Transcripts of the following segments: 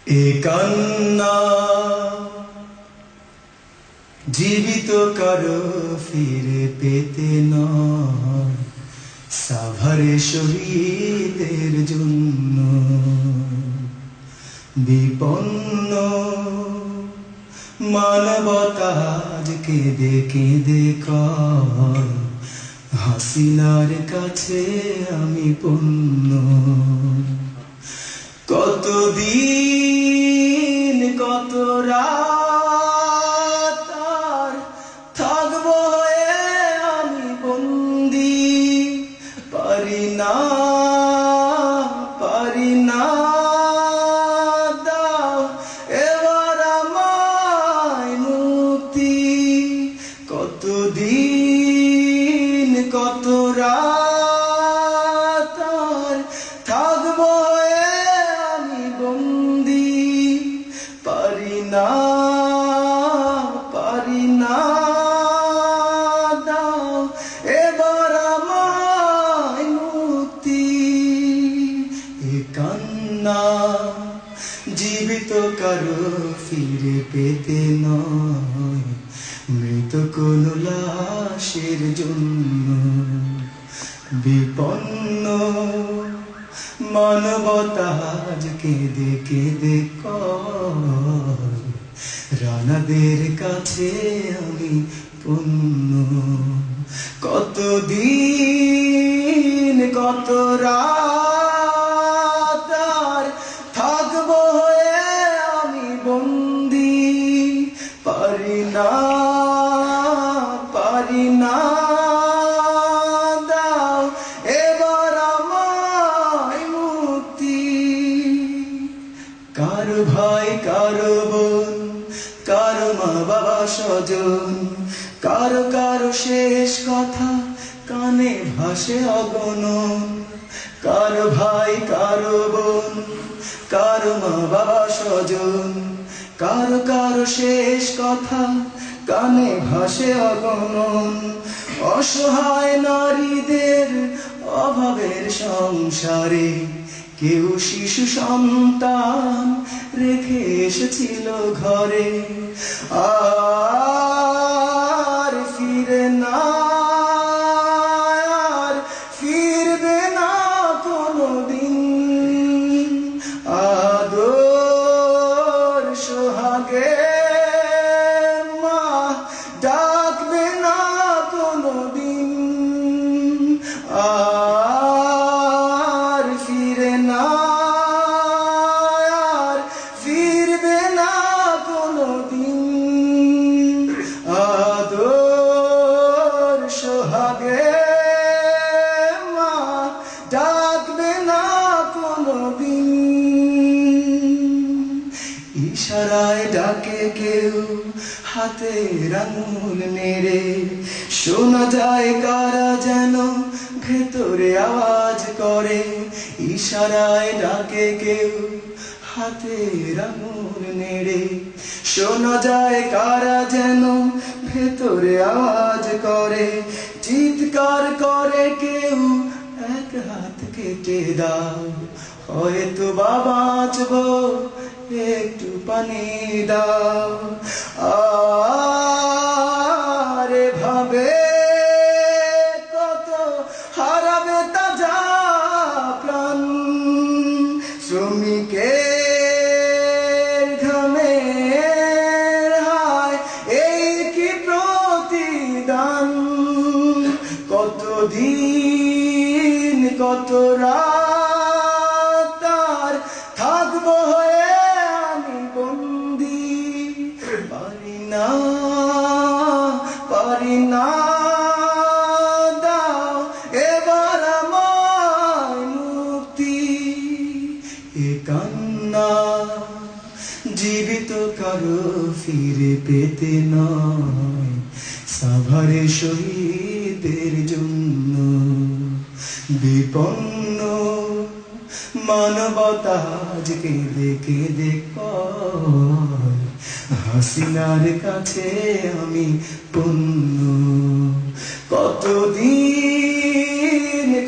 এ কান্না জীবিত কারো ফিরে পেতে নয়, সাভারে শহীদের জন্য। বিপন্ন মানবতা আজ কেঁদে কেঁদে কয়, হাসিনার কাছে আমি পণ্য। কতদিন কত রাত আর থাকবো হয়ে আমি বন্দি, পারি না দাও এবার আমায় মুক্তি। কতদিন কত রাত আর থাকবো হয়ে আমি বন্দি, পারি না দাও এবার আমায় মুক্তি। এ কান্না জীবিত কারো ফিরে পেতে নয়, মৃত কোন লাশের জন্য। বিপন্ন মানবতা আজ কেঁদে কেঁদে কয়, রানাদের কাছে আমি পণ্য। কতদিন কত রাত আর থাকবো হয়ে আমি বন্দি, পারি না দাও এবার আমায় মুক্তি। কারো ভাই কারো বোন, কারো মা বাবা স্বজন, কারো কারো শেষ কথা কানে ভাসে অগণন। কারো ভাই কারো বোন, কারো মা বাবা স্বজন, কারো কারো শেষ কথা কানে ভাসে অগণন। অসহায় নারীদের অভাবের সংসারে কেউ শিশু সন্তান রেখে এসেছিল ঘরে, আর ফিরবে না কোনোদিন। আদর সোহাগে মা ডাকবে না কোনোদিন, আর ফিরবে না কোনোদিন। আদর সোহাগে মা ডাকবে না কোনোদিন। ইশারায় ডাকে কেউ হাতের আঙুল নেড়ে, শোনা যায় কারা যেন ভেতরে আওয়াজ করে। ইশারায় ডাকে কেউ হাতের আঙুল নেড়ে, শোনা যায় কারা যেন ভেতরে আওয়াজ করে। চিৎকার করে কেউ এক হাত কেটে দাও, হয়তো বাবা বাঁচবো একটু পানি দাও। আর ভাবে কত হারাবে তাজা প্রাণ, শ্রমিকের ঘামের হায় এই কি প্রতিদান। কতদিন কত রাত আর থাকবো হয়ে আমি বন্দি, পারি না দাও এবার আমায় মুক্তি। এ কান্না জীবিত কারো ফিরে পেতে নয়, সাভারে শহীদের জন্য। বিপন্ন মানবতা আজ কেঁদে কেঁদে কয়, হাসিনার কাছে আমি পণ্য। কতদিন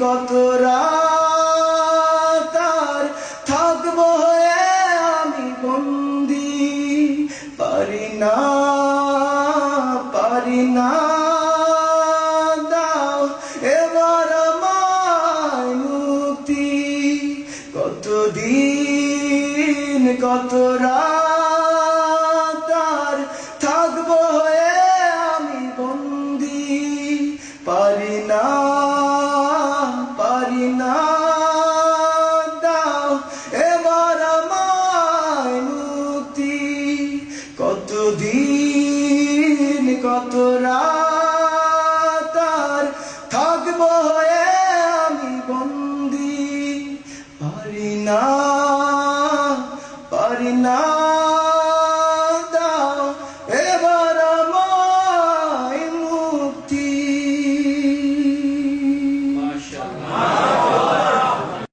কত রাত আর থাকবো হয়ে আমি দিন কত রাত